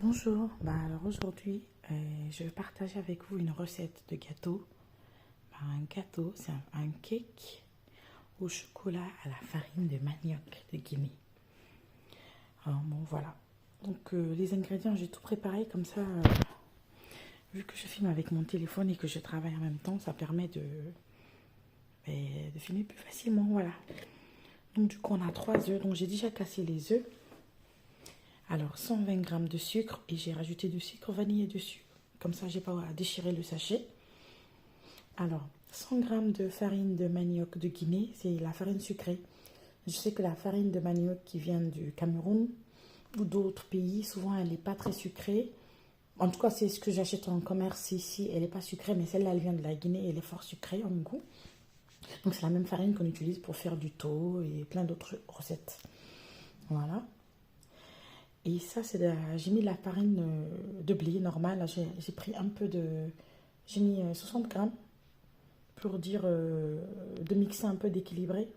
Bonjour, alors aujourd'hui je vais partager avec vous une recette de gâteau. Un gâteau, c'est un cake au chocolat à la farine de manioc de Guinée. Alors bon voilà, donc les ingrédients j'ai tout préparé comme ça. Vu que je filme avec mon téléphone et que je travaille en même temps, ça permet de filmer plus facilement, voilà. Donc du coup on a 3 œufs, donc j'ai déjà cassé les œufs. Alors 120 g de sucre et j'ai rajouté du sucre vanillé dessus. Comme ça, j'ai pas à déchirer le sachet. Alors 100 g de farine de manioc de Guinée, c'est la farine sucrée. Je sais que la farine de manioc qui vient du Cameroun ou d'autres pays, souvent elle n'est pas très sucrée. En tout cas, c'est ce que j'achète en commerce ici. Elle n'est pas sucrée, mais celle-là, elle vient de la Guinée. Elle est fort sucrée en goût. Donc c'est la même farine qu'on utilise pour faire du thon et plein d'autres recettes. Voilà. Et ça, j'ai mis la farine de blé normale. J'ai pris un peu de... J'ai mis 60 grammes pour dire de mixer un peu, d'équilibrer.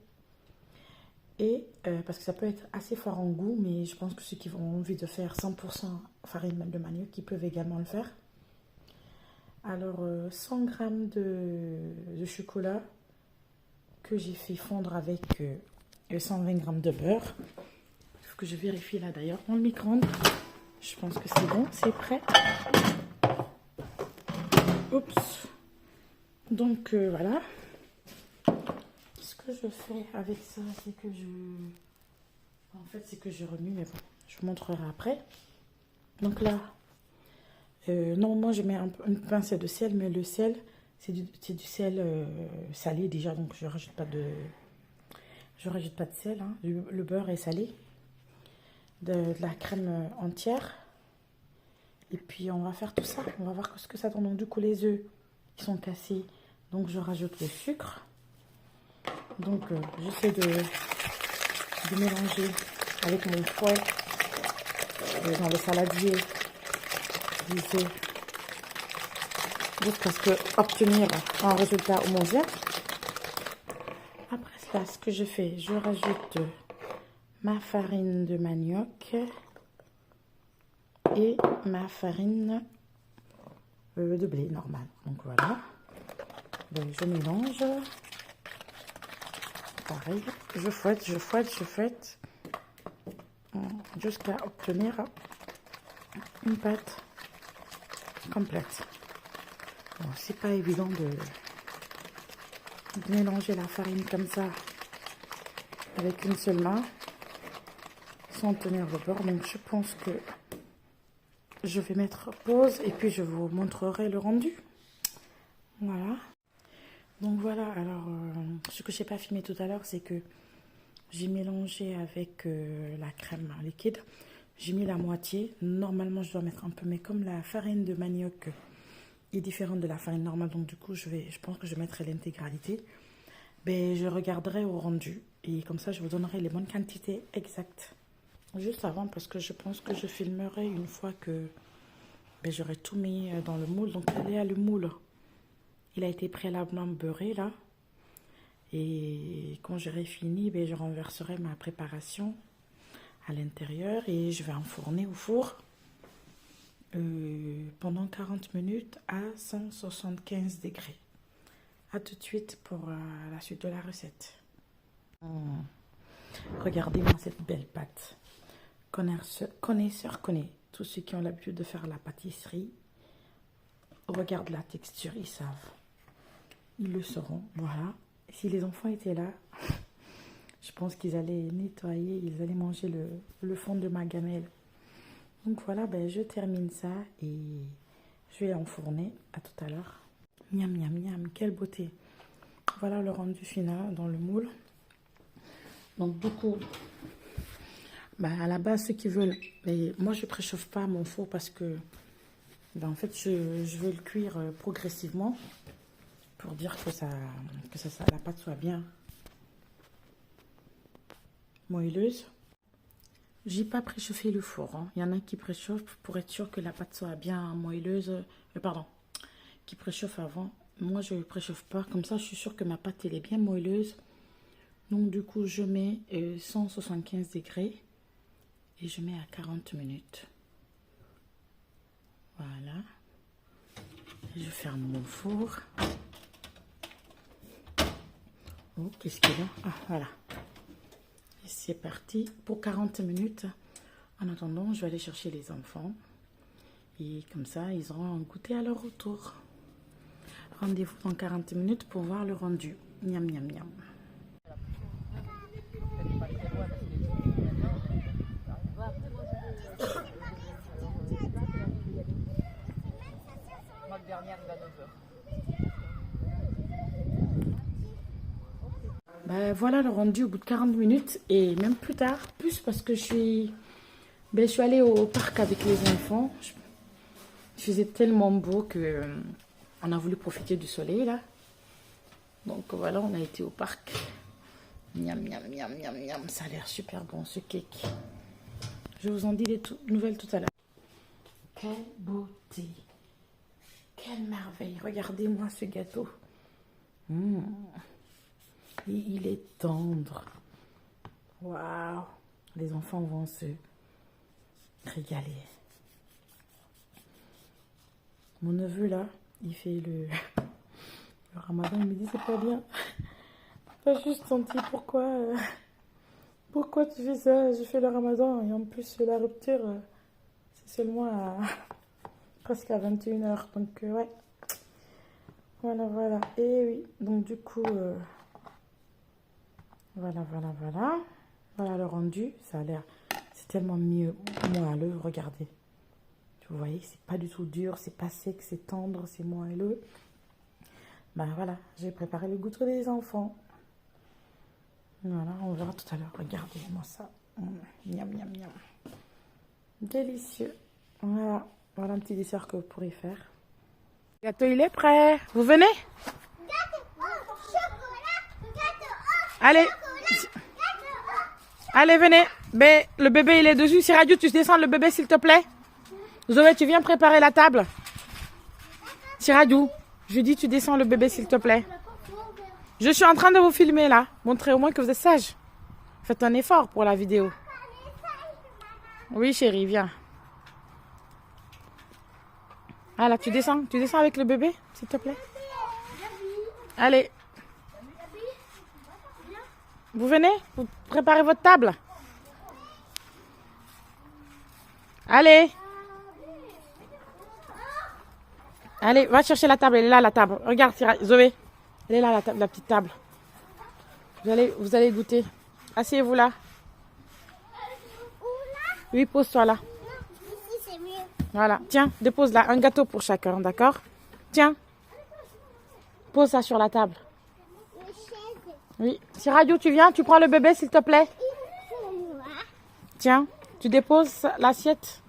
Et parce que ça peut être assez fort en goût, mais je pense que ceux qui ont envie de faire 100% farine de manioc, qui peuvent également le faire. Alors, 100 grammes de chocolat que j'ai fait fondre avec 120 grammes de beurre. Que je vérifie là d'ailleurs dans le micro-ondes. Je pense que c'est bon, c'est prêt. Oups. Donc voilà. Ce que je fais avec ça, c'est que je remue, mais bon, je vous montrerai après. Donc là, normalement je mets une pincée de sel, mais le sel, c'est du sel salé déjà, donc je rajoute pas de sel. Hein. Le beurre est salé. De la crème entière, et puis on va faire tout ça, on va voir ce que ça donne. Donc du coup les œufs ils sont cassés, donc je rajoute le sucre. Donc j'essaie de mélanger avec mon fouet dans le saladier les œufs jusqu'à ce que obtenir un résultat homogène. Après cela, ce que je fais, je rajoute ma farine de manioc et ma farine de blé normale. Donc voilà, je mélange, pareil, je fouette jusqu'à obtenir une pâte complète. Bon, c'est pas évident de mélanger la farine comme ça avec une seule main sans tenir le bord, donc je pense que je vais mettre pause et puis je vous montrerai le rendu. Voilà. Donc voilà, alors ce que j'ai pas filmé tout à l'heure, c'est que j'ai mélangé avec la crème liquide. J'ai mis la moitié. Normalement, je dois mettre un peu, mais comme la farine de manioc est différente de la farine normale, donc du coup, je pense que je mettrai l'intégralité. Ben, je regarderai au rendu et comme ça, je vous donnerai les bonnes quantités exactes. Juste avant, parce que je pense que je filmerai une fois que j'aurai tout mis dans le moule. Donc là, le moule, il a été préalablement beurré là. Et quand j'aurai fini, je renverserai ma préparation à l'intérieur et je vais enfourner au four pendant 40 minutes à 175 degrés. A tout de suite pour la suite de la recette. Regardez-moi cette belle pâte. Connaisseur connaît. Tous ceux qui ont l'habitude de faire la pâtisserie, regarde la texture, ils savent. Ils le sauront. Voilà. Si les enfants étaient là, je pense qu'ils allaient nettoyer, ils allaient manger le fond de ma gamelle. Donc voilà, je termine ça et je vais enfourner. À tout à l'heure. Miam, miam, miam, quelle beauté. Voilà le rendu final dans le moule. Donc du coup, à la base, ceux qui veulent, mais moi je préchauffe pas mon four parce que en fait je veux le cuire progressivement pour dire que la pâte soit bien moelleuse. J'ai pas préchauffé le four. Hein. Il y en a qui préchauffent pour être sûr que la pâte soit bien moelleuse. Qui préchauffe avant. Moi je ne préchauffe pas. Comme ça je suis sûre que ma pâte elle est bien moelleuse. Donc du coup je mets 175 degrés. Et je mets à 40 minutes. Je ferme mon four. Oh, qu'est-ce qu'il y a? Ah, voilà. Et c'est parti pour 40 minutes. En attendant, je vais aller chercher les enfants. Et comme ça, ils auront un goûter à leur retour. Rendez-vous dans 40 minutes pour voir le rendu. Miam, miam, miam. Ben, voilà le rendu au bout de 40 minutes et même plus tard, plus parce que je suis allée au parc avec les enfants. Il faisait tellement beau que on a voulu profiter du soleil là. Donc voilà, on a été au parc. Miam, miam, miam, miam, miam. Ça a l'air super bon ce cake. Je vous en dis des nouvelles tout à l'heure. Quelle beauté. Quelle merveille. Regardez-moi ce gâteau. Et il est tendre. Waouh. Les enfants vont se régaler. Mon neveu là, il fait le ramadan. Il me dit c'est pas bien. Pas juste senti pourquoi tu fais ça. Je fais le ramadan et en plus la rupture c'est seulement presque à 21h. Donc ouais. Voilà. Et oui, donc du coup voilà le rendu. Ça a l'air, c'est tellement mieux moelleux. Regardez, vous voyez, c'est pas du tout dur, c'est pas sec, c'est tendre, c'est moelleux. Ben voilà, j'ai préparé le goûter des enfants. Voilà, on verra tout à l'heure. Regardez-moi ça. Miam, miam, miam. Délicieux. Voilà un petit dessert que vous pourrez faire. Le gâteau, il est prêt. Vous venez? Allez. Allez, venez. Le bébé, il est dessus. Si Radio, tu descends le bébé, s'il te plaît. Zoé, tu viens préparer la table. Si Radio, je dis, tu descends le bébé, s'il te plaît. Je suis en train de vous filmer, là. Montrez au moins que vous êtes sage. Faites un effort pour la vidéo. Oui, chérie, viens. Ah, là, tu descends avec le bébé, s'il te plaît. Allez. Vous venez? Vous préparez votre table? Allez. Allez, va chercher la table. Elle est là, la table. Regarde, Zoé. Elle est là, la table, la petite table. Vous allez goûter. Asseyez-vous là. Oui, pose-toi là. Ici, c'est mieux. Voilà. Tiens, dépose là. Un gâteau pour chacun, d'accord? Tiens. Pose ça sur la table. Oui. Si Radio, tu viens, tu prends le bébé, s'il te plaît. Tiens, tu déposes l'assiette.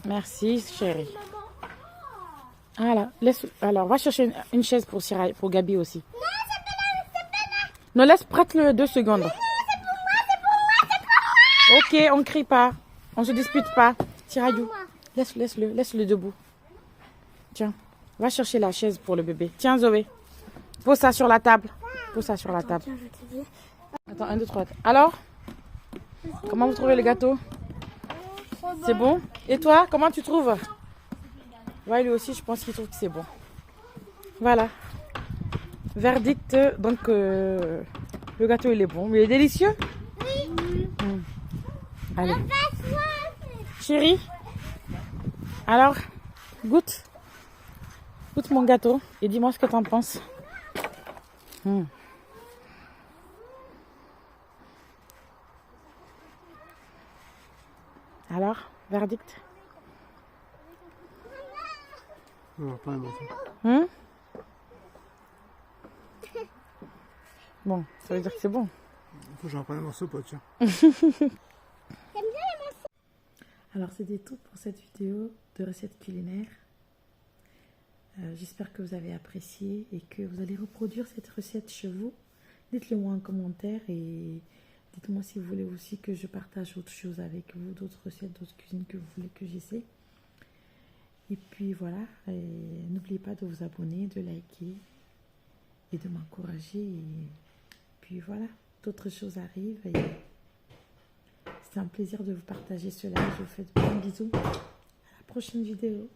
Merci, chérie. Voilà. Alors, va chercher une chaise pour Gabi aussi. Non, c'est pas là. Non, prête-le 2 secondes. Non, c'est pour moi. Ok, on crie pas. On se dispute pas. Tirayou, laisse-le debout. Tiens, va chercher la chaise pour le bébé. Tiens, Zoé. Pose ça sur la table. Attends, 1, 2, 3. Alors, comment vous trouvez le gâteau? C'est bon? Et toi, comment tu trouves? Ouais, lui aussi, je pense qu'il trouve que c'est bon. Voilà. Verdict, donc le gâteau, il est bon. Mais il est délicieux? Oui. Allez. Chérie, alors, goûte mon gâteau et dis-moi ce que tu en penses. Alors, verdict? Non, pas un morceau. Bon, ça veut dire que c'est bon. Il faut que j'en prenne un morceau, pas tiens. Alors, c'était tout pour cette vidéo de recettes culinaires. J'espère que vous avez apprécié et que vous allez reproduire cette recette chez vous. Dites-le moi en commentaire et dites-moi si vous voulez aussi que je partage autre chose avec vous, d'autres recettes, d'autres cuisines que vous voulez que j'essaie. Et puis voilà, n'oubliez pas de vous abonner, de liker et de m'encourager. Et puis voilà, d'autres choses arrivent et C'était un plaisir de vous partager cela. Je vous fais de plein de bisous. À la prochaine vidéo.